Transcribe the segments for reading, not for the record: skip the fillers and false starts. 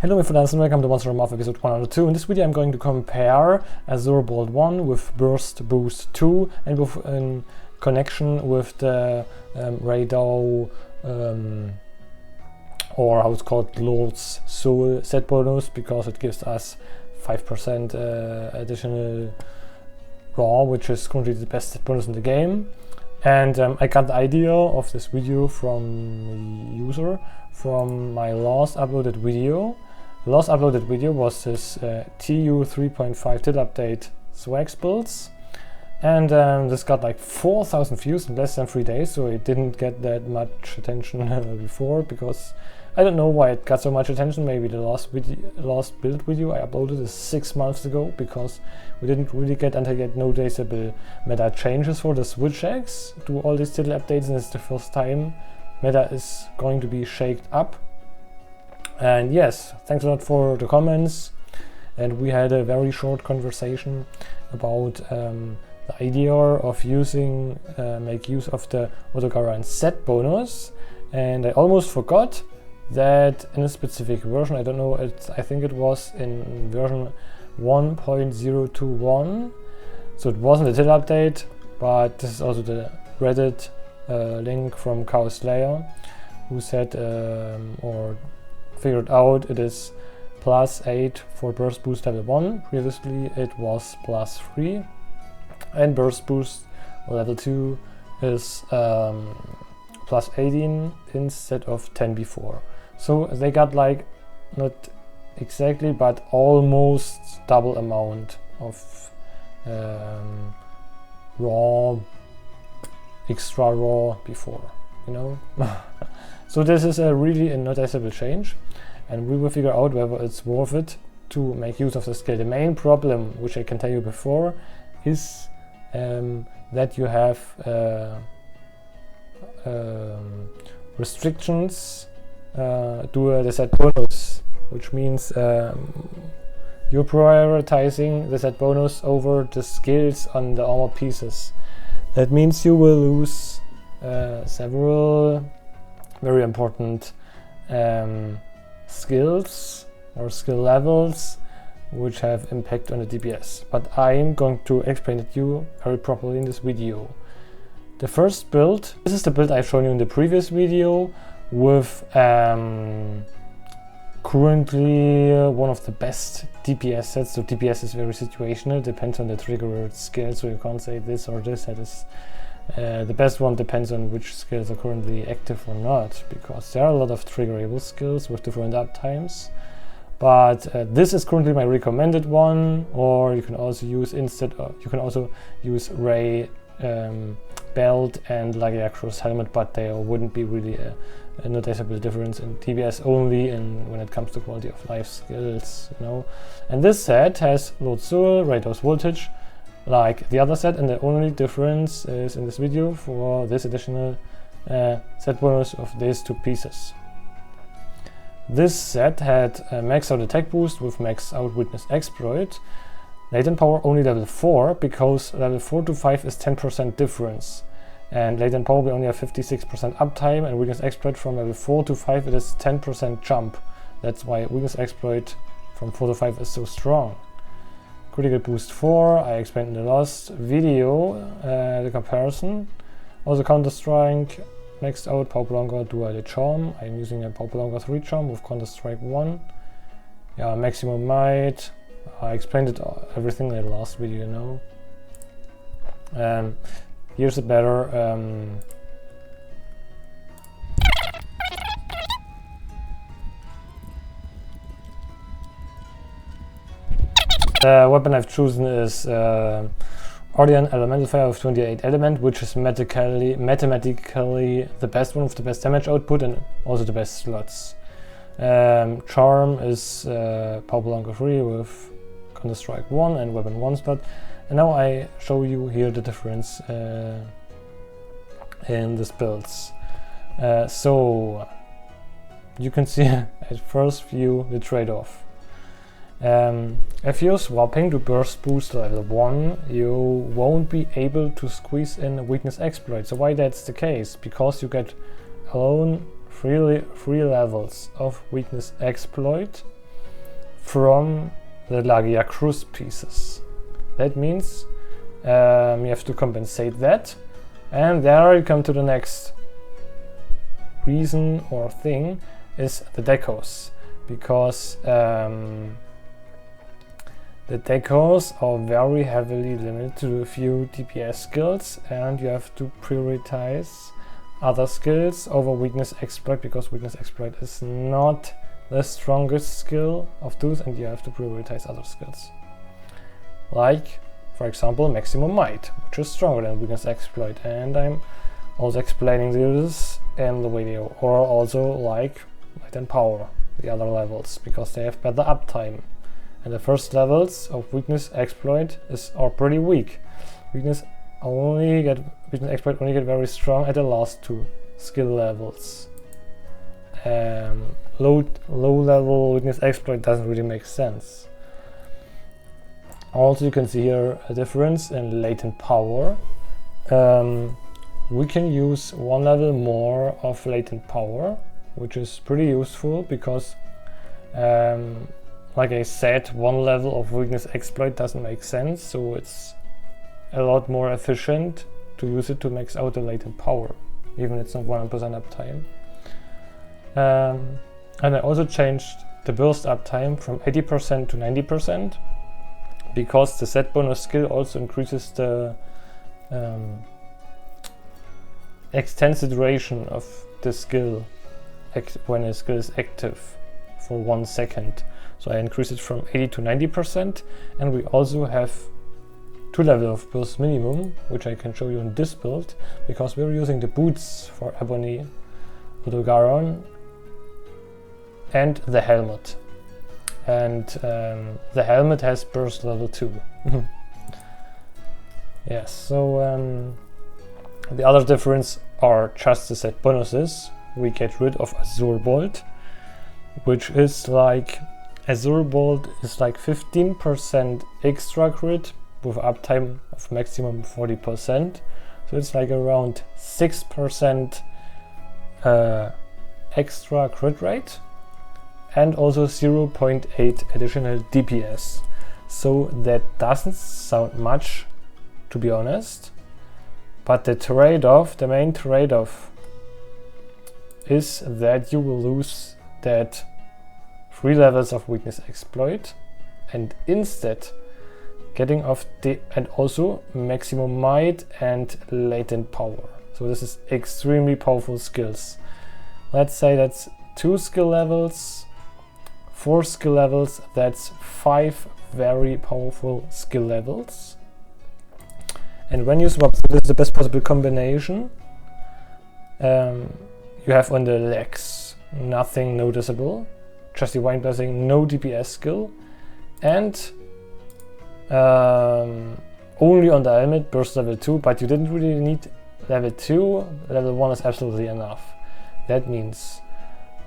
Hello my friends and welcome to Monster of episode 102. In this video I'm going to compare Azure Bolt 1 with Burst Boost 2 and with in connection with the radar or how it's called Lord's Soul set bonus, because it gives us 5% additional raw, which is currently the best set bonus in the game. And I got the idea of this video from a user from my last uploaded video. The last uploaded video was this TU 3.5 till update swag builds, and this got like 4,000 views in less than 3 days, so it didn't get that much attention before, because I don't know why it got so much attention. Maybe the last build video I uploaded is 6 months ago, because we didn't really get noticeable meta changes for the switch eggs to all these little updates, and it's the first time meta is going to be shaked up. And yes, thanks a lot for the comments, and we had a very short conversation about the idea of make use of the odogaron set bonus. And I almost forgot that in a specific version, I don't know, I think it was in version 1.021, so it wasn't a till update, but this is also the Reddit link from Chaos Slayer, who said or figured out it is +8 for burst boost level 1. Previously it was +3, and burst boost level 2 is +18 instead of 10 before. So they got like, not exactly, but almost double amount of extra raw before, you know. So this is a really noticeable change, and we will figure out whether it's worth it to make use of the skill. The main problem, which I can tell you before, is that you have restrictions to the set bonus, which means you're prioritizing the set bonus over the skills on the armor pieces. That means you will lose several very important skills or skill levels which have impact on the DPS, but I'm going to explain it to you very properly in this video. The first build, this is the build I've shown you in the previous video, with currently one of the best DPS sets. So DPS is very situational, depends on the trigger skill, so you can't say this or this set is the best one. Depends on which skills are currently active or not, because there are a lot of triggerable skills with different uptimes. But this is currently my recommended one, or you can also use Ray belt and Lagiacro's helmet, but there wouldn't be really a noticeable difference in DPS, only when it comes to quality of life skills, you know. And this set has Lord's Soul, Radar's Voltage, like the other set, and the only difference is in this video for this additional set bonus of these two pieces. This set had max out attack boost with max out witness exploit, latent power only level 4, because level 4 to 5 is 10% difference, and latent power we only have 56% uptime, and witness exploit from level 4 to 5 it is 10% jump. That's why witness exploit from 4 to 5 is so strong. Critical boost 4, I explained in the last video the comparison. Also Counter Strike maxed out power prolonger dual charm. I'm using a power prolonger 3 charm with Counter Strike 1. Yeah, maximum might. I explained it everything in the last video, you know. Here's a better weapon I've chosen is Ordian Elemental Fire with 28 element, which is mathematically the best one with the best damage output and also the best slots. Charm is power prolonger 3 with Counter Strike 1 and weapon 1 slot. And now I show you here the difference in these builds. So you can see at first view the trade-off. If you're swapping to burst boost level 1, you won't be able to squeeze in a weakness exploit. So why that's the case? Because you get alone 3 levels of weakness exploit, from the Lagia Cruise pieces. That means you have to compensate that, and there you come to the next reason or thing is the decos, because the decos are very heavily limited to a few DPS skills, and you have to prioritize other skills over weakness exploit, because weakness exploit is not the strongest skill of those, and you have to prioritize other skills. Like, for example, maximum might, which is stronger than weakness exploit, and I'm also explaining this in the video. Or also like might and power, the other levels, because they have better uptime. And the first levels of weakness exploit are pretty weak. Weakness exploit only get very strong at the last two skill levels. Low level weakness exploit doesn't really make sense. Also, you can see here a difference in latent power. We can use one level more of latent power, which is pretty useful because, like I said, one level of weakness exploit doesn't make sense, so it's a lot more efficient to use it to max out the latent power, even if it's not 100% uptime. And I also changed the burst uptime from 80% to 90%, because the set bonus skill also increases the extended duration of the skill when a skill is active for 1 second. So I increase it from 80 to 90%, and we also have 2 levels of burst minimum, which I can show you in this build, because we're using the boots for Ebony, Odogaron, and the helmet. And the helmet has burst level 2. Yes, so the other difference are just the set bonuses. We get rid of Azure Bolt, which is like, Azure Bolt is like 15% extra crit with uptime of maximum 40%. So it's like around 6% extra crit rate, and also 0.8 additional DPS. So that doesn't sound much, to be honest, but the main trade-off is that you will lose that 3 levels of weakness exploit, and instead getting off and also maximum might and latent power. So this is extremely powerful skills. Let's say that's 2 skill levels, 4 skill levels, that's 5 very powerful skill levels. And when you swap, so this is the best possible combination. You have on the legs nothing noticeable, just Divine Blessing, no DPS skill, and only on the helmet burst level 2, but you didn't really need level 2, level 1 is absolutely enough. That means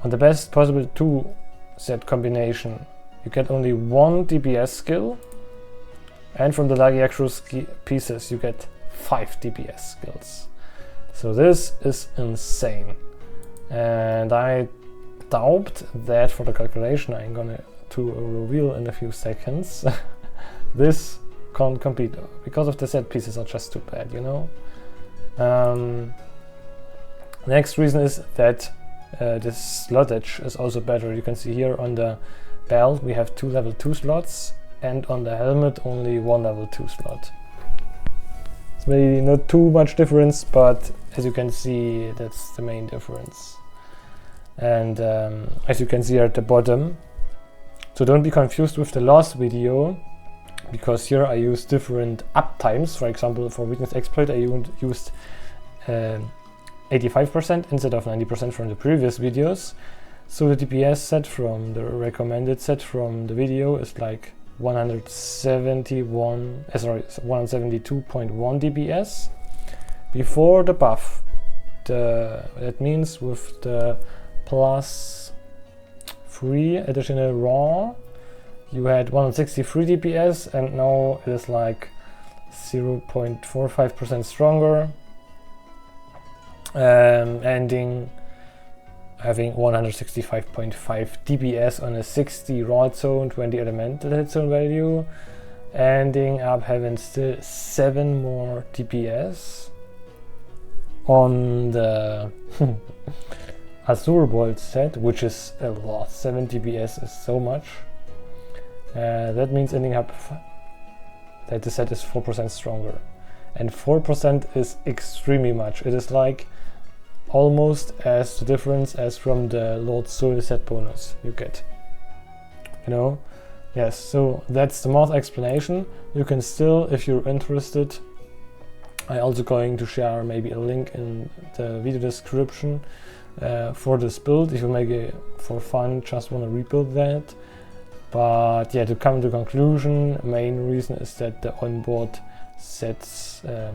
on the best possible 2 set combination you get only 1 DPS skill, and from the Lagia Cruise pieces you get 5 DPS skills. So this is insane, and I doubt that for the calculation I'm gonna reveal in a few seconds this can't compete, because of the set pieces are just too bad, you know. Next reason is that this slotage is also better. You can see here on the belt we have 2 level 2 slots, and on the helmet only 1 level 2 slot. It's maybe not too much difference, but as you can see, that's the main difference. And as you can see here at the bottom, so don't be confused with the last video, because here I use different uptimes. For example, for weakness exploit I used 85% instead of 90% from the previous videos. So the DPS set from the recommended set from the video is like 172.1 DPS before the buff. That means with the plus 3 additional raw you had 163 DPS, and now it is like 0.45% stronger, ending having 165.5 DPS on a 60 raw hit zone, 20 elemental hit zone value, ending up having still 7 more DPS on the Azure Bolt set, which is a lot. 7 DPS is so much. That means ending up that the set is 4% stronger. And 4% is extremely much. It is like almost as the difference as from the Lord Soul set bonus you get. You know? Yes, so that's the mod explanation. You can still, if you're interested, I'm also going to share maybe a link in the video description for this build if you make it for fun, just want to rebuild that. But yeah, to come to conclusion, main reason is that the onboard sets, the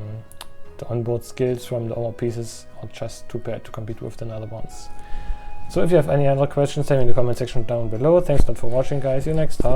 onboard skills from the armor pieces are just too bad to compete with the other ones. So if you have any other questions, tell me in the comment section down below. Thanks a lot for watching, guys. See you next time.